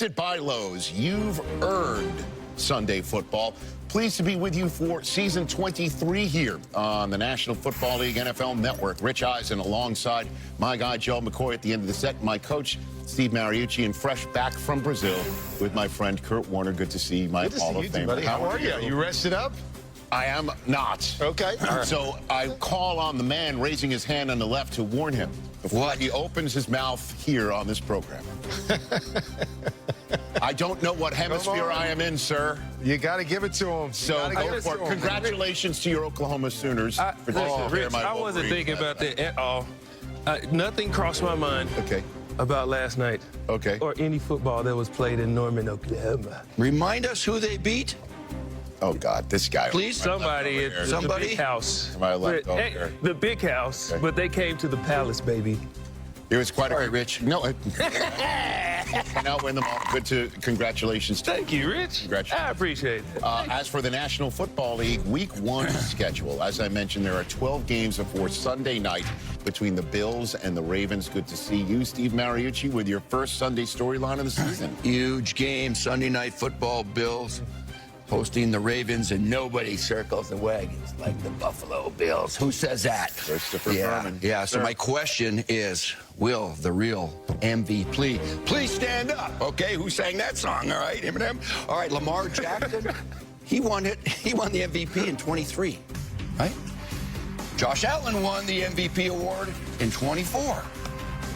By Lowe's, you've earned Sunday football. Pleased to be with you for season 23 here on the National Football League NFL Network. Rich Eisen alongside my guy Joe McCoy at the end of the set. My coach Steve Mariucci, and fresh back from Brazil with my friend Kurt Warner. Good to see my Hall of Famer. Buddy. How are you? You rested up? I am not. Okay. Right. So I call on the man raising his hand on the left to warn him before he opens his mouth here on this program. I don't know what hemisphere I am in, sir. You got to give it to him. So go for it. Congratulations to your Oklahoma Sooners. Rich, I wasn't thinking about that at all. Nothing crossed my mind about last night. Or any football that was played in Norman, Oklahoma. Remind us who they beat. Oh, God, this guy. Please, somebody at the big house. The big house, but they came to the palace, baby. It was quite a Rich. No, cannot win them all. Congratulations. Thank you, Rich. Congratulations. I appreciate it. As for the National Football League Week 1 schedule, as I mentioned, there are 12 games before Sunday night between the Bills and the Ravens. Good to see you, Steve Mariucci, with your first Sunday storyline of the season. Huge game, Sunday Night Football, Bills hosting the Ravens, and nobody circles the wagons like the Buffalo Bills. Who says that? Christopher Furman. Yeah, so my question is, will the real MVP please stand up? Okay, who sang that song? All right, Eminem. All right, Lamar Jackson, he won it. He won the MVP in 23, right? Josh Allen won the MVP award in 24.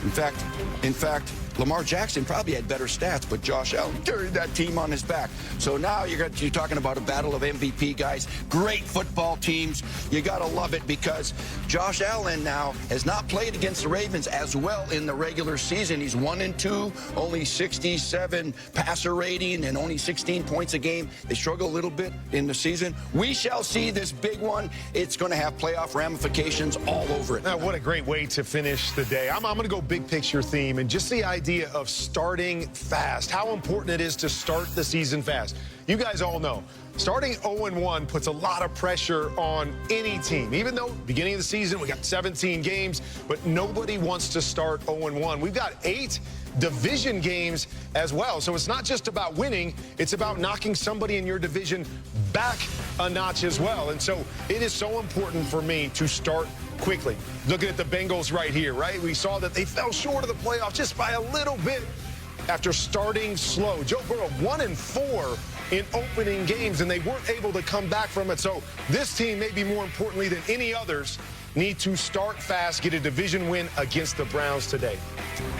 In fact, Lamar Jackson probably had better stats, but Josh Allen carried that team on his back. So now you're talking about a battle of MVP guys, great football teams. You got to love it because Josh Allen now has not played against the Ravens as well in the regular season. He's 1-2, only 67 passer rating and only 16 points a game. They struggle a little bit in the season. We shall see this big one. It's going to have playoff ramifications all over it. Now, what a great way to finish the day. I'm going to go big picture theme and just the idea of starting fast, how important it is to start the season fast. You guys all know, starting 0-1 puts a lot of pressure on any team. Even though beginning of the season, we got 17 games, but nobody wants to start 0-1. We've got 8 division games as well. So it's not just about winning, it's about knocking somebody in your division back a notch as well. And so it is so important for me to start quickly. Looking at the Bengals right here, right? We saw that they fell short of the playoffs just by a little bit after starting slow. Joe Burrow 1-4 in opening games, and they weren't able to come back from it. So this team, maybe more importantly than any others, need to start fast, get a division win against the Browns today.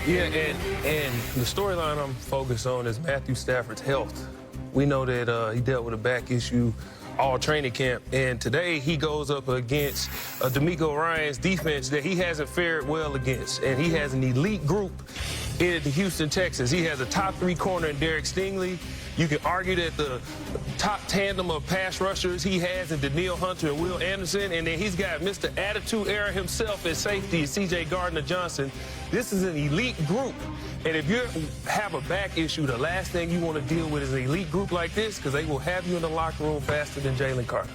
Yeah, and the storyline I'm focused on is Matthew Stafford's health. We know that he dealt with a back issue all training camp, and today he goes up against DeMeco Ryans' defense that he hasn't fared well against, and he has an elite group in the Houston Texans. He has a top 3 corner in Derek Stingley. You can argue that the top tandem of pass rushers he has in Danielle Hunter and Will Anderson, and then he's got Mr. Attitude Era himself at safety, C.J. Gardner-Johnson. This is an elite group, and if you have a back issue, the last thing you want to deal with is an elite group like this because they will have you in the locker room faster than Jalen Carter.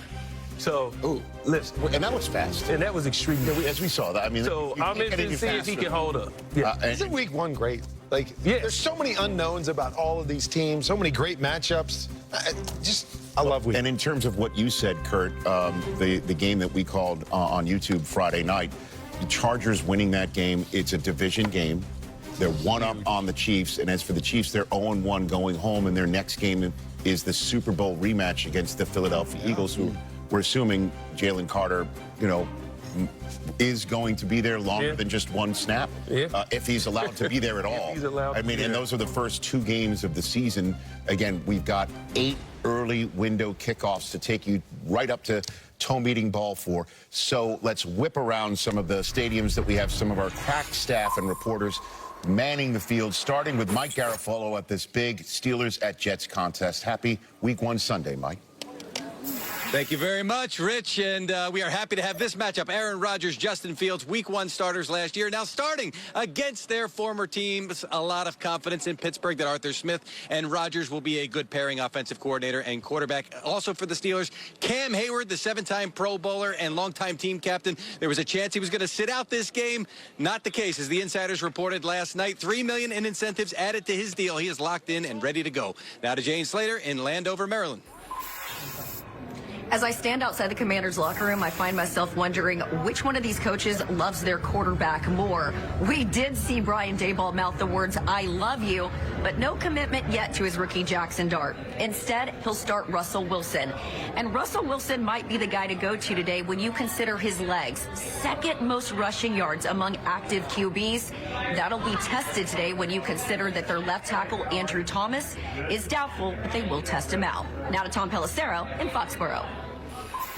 So, listen. And that was fast. And that was extreme. As we saw that. I mean, so I'm interested to see if he can hold up. Yeah. Isn't week 1 great? Like, there's so many unknowns about all of these teams, so many great matchups. I love week. And in terms of what you said, Kurt, the game that we called on YouTube Friday night, the Chargers winning that game, it's a division game. They're 1-up on the Chiefs, and as for the Chiefs, they're 0-1 going home, and their next game is the Super Bowl rematch against the Philadelphia Eagles, who we're assuming Jalen Carter, is going to be there longer than just one snap, if he's allowed to be there at all. I mean, and those are the first 2 games of the season. Again, we've got 8 early window kickoffs to take you right up to toe meeting ball for. So let's whip around some of the stadiums that we have some of our crack staff and reporters manning the field, starting with Mike Garafolo at this big Steelers at Jets contest. Happy Week 1 Sunday, Mike. Thank you very much, Rich, and we are happy to have this matchup. Aaron Rodgers, Justin Fields, Week 1 starters last year, now starting against their former teams. A lot of confidence in Pittsburgh that Arthur Smith and Rodgers will be a good pairing offensive coordinator and quarterback. Also for the Steelers, Cam Hayward, the 7-time Pro Bowler and longtime team captain. There was a chance he was going to sit out this game. Not the case, as the insiders reported last night. $3 million in incentives added to his deal. He is locked in and ready to go. Now to Jane Slater in Landover, Maryland. As I stand outside the Commanders' locker room, I find myself wondering which one of these coaches loves their quarterback more. We did see Brian Daboll mouth the words, "I love you," but no commitment yet to his rookie Jackson Dart. Instead, he'll start Russell Wilson. And Russell Wilson might be the guy to go to today when you consider his legs. Second most rushing yards among active QBs. That'll be tested today when you consider that their left tackle, Andrew Thomas, is doubtful, but they will test him out. Now to Tom Pelissero in Foxborough.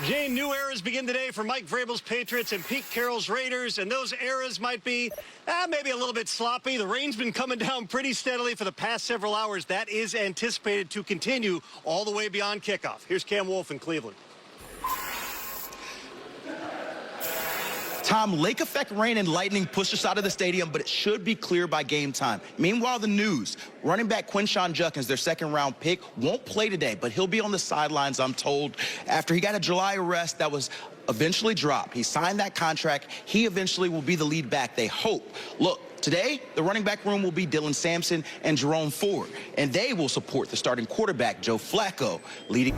Jane, new eras begin today for Mike Vrabel's Patriots and Pete Carroll's Raiders, and those eras might be maybe a little bit sloppy. The rain's been coming down pretty steadily for the past several hours. That is anticipated to continue all the way beyond kickoff. Here's Cam Wolfe in Cleveland. Tom, lake effect rain and lightning pushed us out of the stadium, but it should be clear by game time. Meanwhile, the news, running back Quinshon Judkins, their second-round pick, won't play today, but he'll be on the sidelines, I'm told, after he got a July arrest that was eventually dropped. He signed that contract. He eventually will be the lead back, they hope. Look, today, the running back room will be Dylan Sampson and Jerome Ford, and they will support the starting quarterback, Joe Flacco, leading...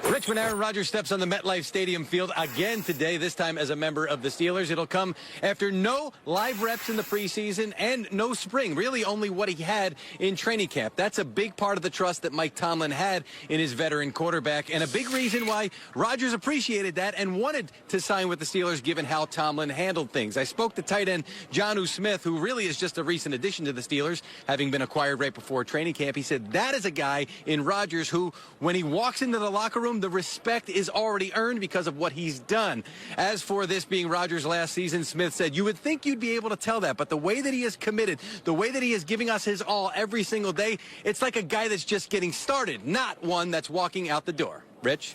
Richmond, Aaron Rodgers steps on the MetLife Stadium field again today, this time as a member of the Steelers. It'll come after no live reps in the preseason and no spring, really only what he had in training camp. That's a big part of the trust that Mike Tomlin had in his veteran quarterback, and a big reason why Rodgers appreciated that and wanted to sign with the Steelers given how Tomlin handled things. I spoke to tight end Jonnu Smith, who really is just a recent addition to the Steelers, having been acquired right before training camp. He said that is a guy in Rodgers who, when he walks into the locker room, the respect is already earned because of what he's done. As for this being Rodgers' last season, Smith said, you would think you'd be able to tell that, but the way that he is committed, the way that he is giving us his all every single day, it's like a guy that's just getting started, not one that's walking out the door. Rich?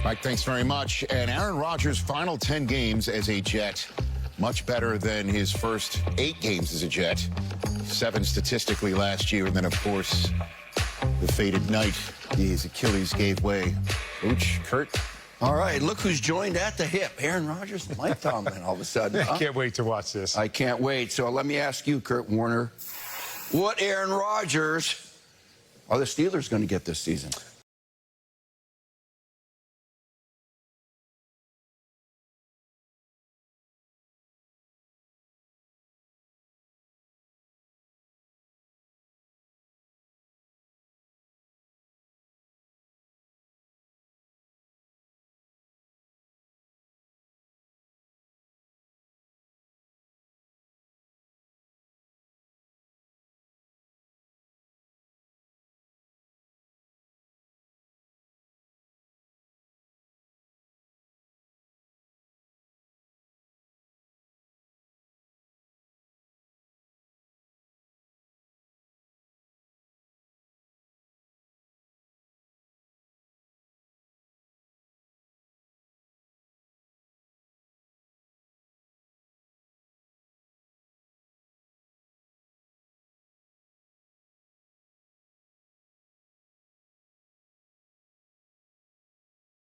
Mike, thanks very much. And Aaron Rodgers' final 10 games as a Jet, much better than his first 8 games as a Jet. 7 statistically last year, and then, of course, the fated night, his Achilles gave way. Ooch, Kurt. All right, look who's joined at the hip. Aaron Rodgers and Mike Tomlin all of a sudden. I can't wait to watch this. I can't wait. So let me ask you, Kurt Warner, what Aaron Rodgers are the Steelers going to get this season?